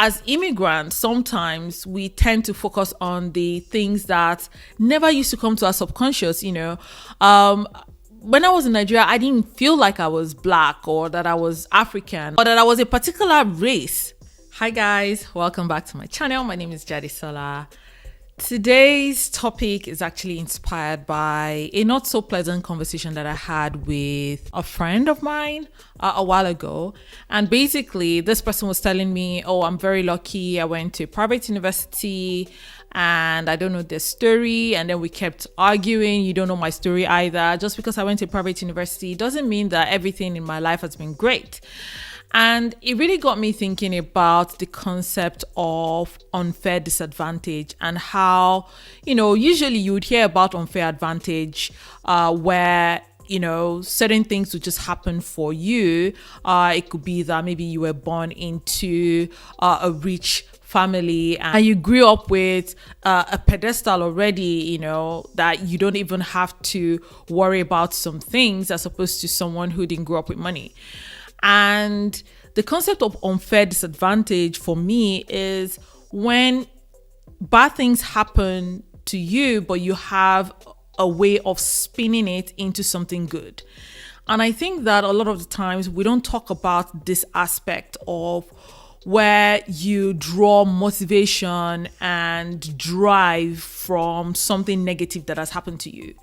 as immigrants, sometimes we tend to focus on the things that never used to come to our subconscious, when I was in Nigeria, I didn't feel like I was black or that I was African or that I was a particular race. Hi guys, welcome back to my channel. My name is Jadisola. Today's topic is actually inspired by a not so pleasant conversation that I had with a friend of mine a while ago. And basically, this person was telling me, oh, I'm very lucky. I went to a private university and I don't know their story. And then we kept arguing. You don't know my story either. Just because I went to a private university doesn't mean that everything in my life has been great. And it really got me thinking about the concept of unfair disadvantage and how, usually you would hear about unfair advantage where, certain things would just happen for you. It could be that maybe you were born into a rich family and you grew up with a pedestal already, that you don't even have to worry about some things as opposed to someone who didn't grow up with money. And the concept of unfair disadvantage for me is when bad things happen to you, but you have a way of spinning it into something good. And I think that a lot of the times we don't talk about this aspect of where you draw motivation and drive from something negative that has happened to you.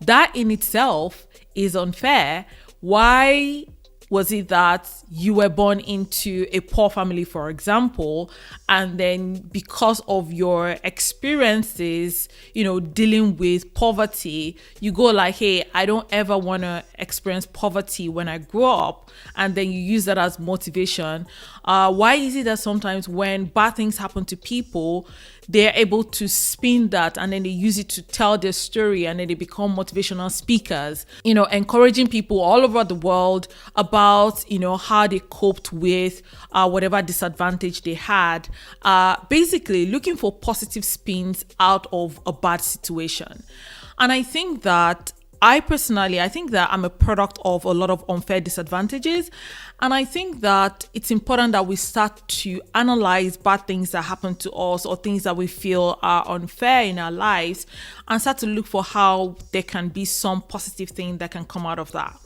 That in itself is unfair. Why was it that you were born into a poor family, for example, and then because of your experiences, dealing with poverty, you go like, hey, I don't ever want to experience poverty when I grow up, and then you use that as motivation. Why is it that sometimes when bad things happen to people, they're able to spin that and then they use it to tell their story and then they become motivational speakers, encouraging people all over the world about, how they coped with whatever disadvantage they had, basically looking for positive spins out of a bad situation. And I think that I think that I'm a product of a lot of unfair disadvantages. And I think that it's important that we start to analyze bad things that happen to us or things that we feel are unfair in our lives and start to look for how there can be some positive thing that can come out of that.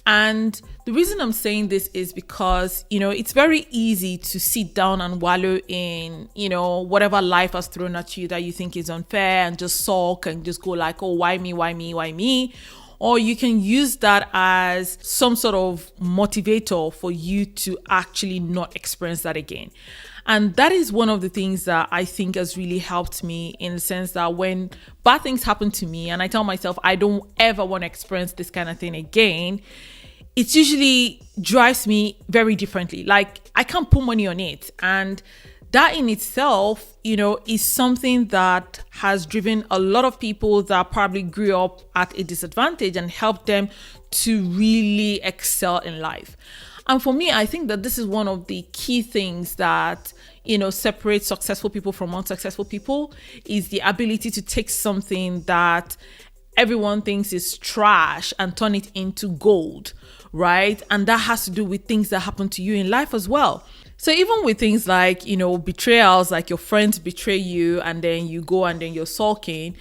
And the reason I'm saying this is because, it's very easy to sit down and wallow in, whatever life has thrown at you that you think is unfair and just sulk and just go like, oh, why me, why me, why me? Or you can use that as some sort of motivator for you to actually not experience that again. And that is one of the things that I think has really helped me in the sense that when bad things happen to me and I tell myself I don't ever want to experience this kind of thing again, it usually drives me very differently. Like I can't put money on it. And that in itself, is something that has driven a lot of people that probably grew up at a disadvantage and helped them to really excel in life. And for me, I think that this is one of the key things that, separates successful people from unsuccessful people is the ability to take something that everyone thinks is trash and turn it into gold, right? And that has to do with things that happen to you in life as well. So even with things like, betrayals, like your friends betray you and then you go and then you're sulking,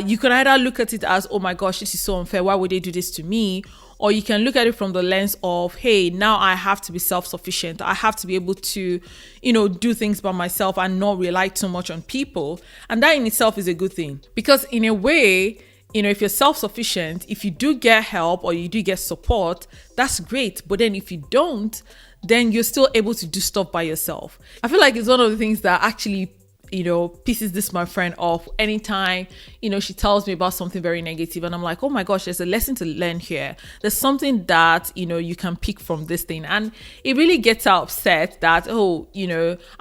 you can either look at it as, oh my gosh, this is so unfair. Why would they do this to me? Or you can look at it from the lens of, hey, now I have to be self-sufficient. I have to be able to, do things by myself and not rely too much on people. And that in itself is a good thing. Because in a way, if you're self-sufficient, if you do get help or you do get support, that's great. But then if you don't, then you're still able to do stuff by yourself. I feel like it's one of the things that actually pisses this my friend off anytime, she tells me about something very negative and I'm like, oh my gosh, there's a lesson to learn here. There's something that, you can pick from this thing. And it really gets her upset that, oh,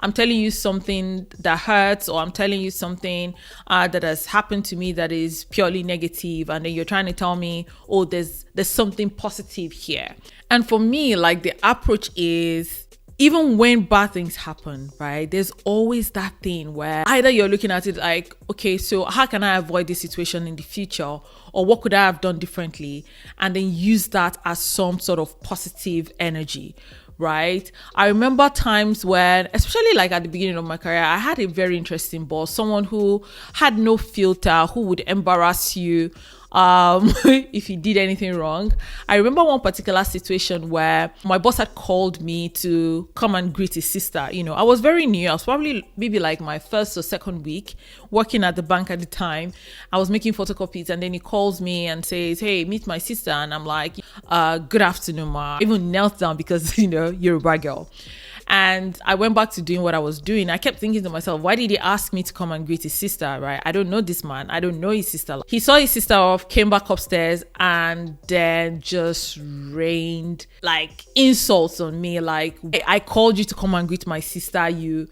I'm telling you something that hurts or I'm telling you something that has happened to me that is purely negative. And then you're trying to tell me, oh, there's something positive here. And for me, like the approach is, even when bad things happen, right, there's always that thing where either you're looking at it like, okay, so how can I avoid this situation in the future? Or what could I have done differently? And then use that as some sort of positive energy, right? I remember times when, especially like at the beginning of my career, I had a very interesting boss, someone who had no filter, who would embarrass you if he did anything wrong. I remember one particular situation where my boss had called me to come and greet his sister. I was very new. I was probably maybe like my first or second week working at the bank at the time. I was making photocopies, and then he calls me and says, "Hey, meet my sister." And I'm like, "Good afternoon, ma." I even knelt down because, Yoruba girl. And I went back to doing what I was doing. I kept thinking to myself, why did he ask me to come and greet his sister, right? I don't know this man. I don't know his sister. He saw his sister off, came back upstairs, and then just rained like insults on me. Like, I called you to come and greet my sister. You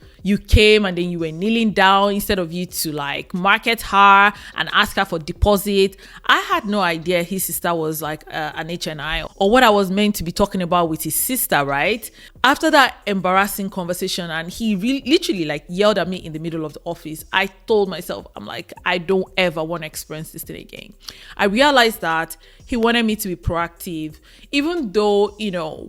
came, and then you were kneeling down instead of you to like market her and ask her for deposit. I had no idea his sister was like an HNI or what I was meant to be talking about with his sister, right? After that embarrassing conversation, and he literally like yelled at me in the middle of the office, I told myself, I'm like, I don't ever want to experience this thing again. I realized that he wanted me to be proactive, even though,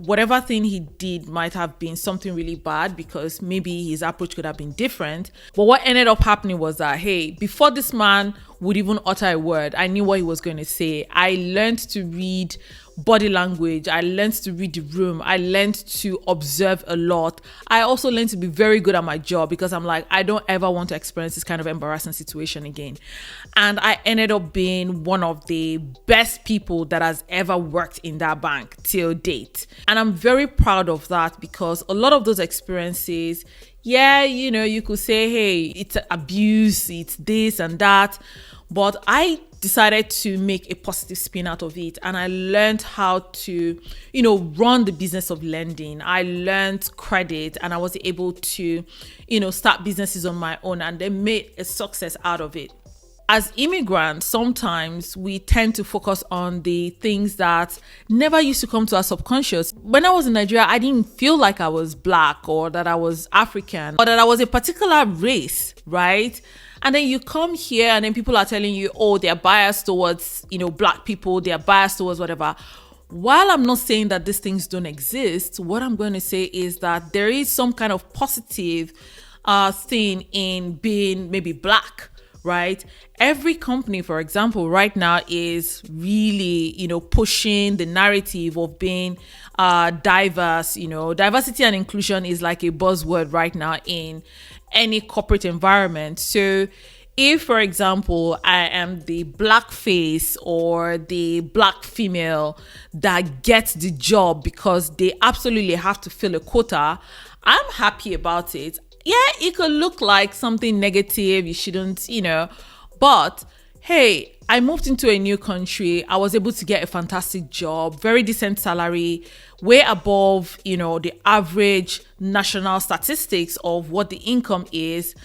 whatever thing he did might have been something really bad, because maybe his approach could have been different. But what ended up happening was that, hey, before this man would even utter a word, I knew what he was going to say. I learned to read body language. I learned to read the room. I learned to observe a lot. I also learned to be very good at my job, because I'm like, I don't ever want to experience this kind of embarrassing situation again. And I ended up being one of the best people that has ever worked in that bank till date. And I'm very proud of that, because a lot of those experiences, you could say, hey, it's abuse, it's this and that. But I decided to make a positive spin out of it, and I learned how to, run the business of lending. I learned credit, and I was able to, start businesses on my own, and then made a success out of it. As immigrants, sometimes we tend to focus on the things that never used to come to our subconscious. When I was in Nigeria, I didn't feel like I was Black, or that I was African, or that I was a particular race, right? And then you come here, and then people are telling you, oh, they're biased towards, Black people, they're biased towards whatever. While I'm not saying that these things don't exist, what I'm going to say is that there is some kind of positive thing in being maybe Black, right? Every company, for example, right now is really, pushing the narrative of being diverse. Diversity and inclusion is like a buzzword right now in any corporate environment. So if, for example, I am the Black face or the Black female that gets the job because they absolutely have to fill a quota, I'm happy about it. Yeah, it could look like something negative. You shouldn't, but hey, I moved into a new country. I was able to get a fantastic job, very decent salary, way above, the average national statistics of what the income is.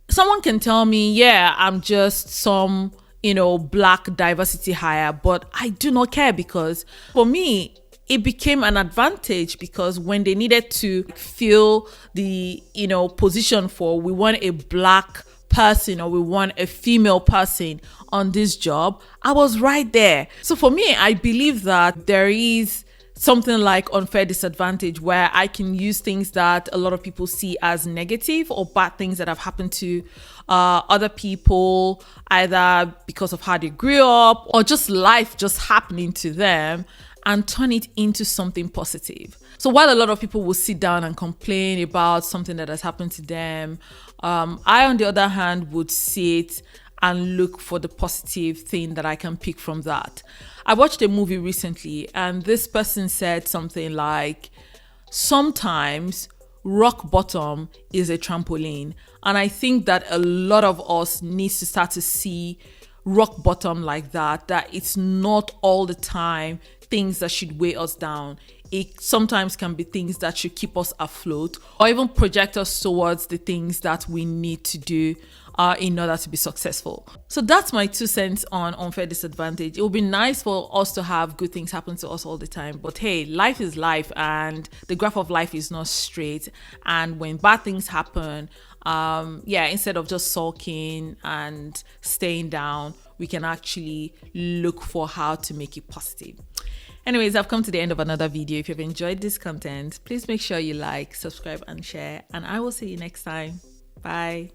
Someone can tell me, yeah, I'm just some, Black diversity hire, but I do not care, because for me, it became an advantage, because when they needed to fill the, position for, we want a Black person or we want a female person on this job, I was right there. So for me, I believe that there is something like unfair disadvantage, where I can use things that a lot of people see as negative or bad things that have happened to other people, either because of how they grew up or just life just happening to them, and turn it into something positive. So while a lot of people will sit down and complain about something that has happened to them, I, on the other hand, would sit and look for the positive thing that I can pick from that. I watched a movie recently, and this person said something like, sometimes rock bottom is a trampoline. And I think that a lot of us needs to start to see rock bottom like that it's not all the time things that should weigh us down. It sometimes can be things that should keep us afloat, or even project us towards the things that we need to do in order to be successful. So that's my 2 cents on unfair disadvantage. It would be nice for us to have good things happen to us all the time, but hey, life is life, and the graph of life is not straight. And when bad things happen, instead of just sulking and staying down, we can actually look for how to make it positive. Anyways, I've come to the end of another video. If you've enjoyed this content, please make sure you like, subscribe, and share. And I will see you next time. Bye.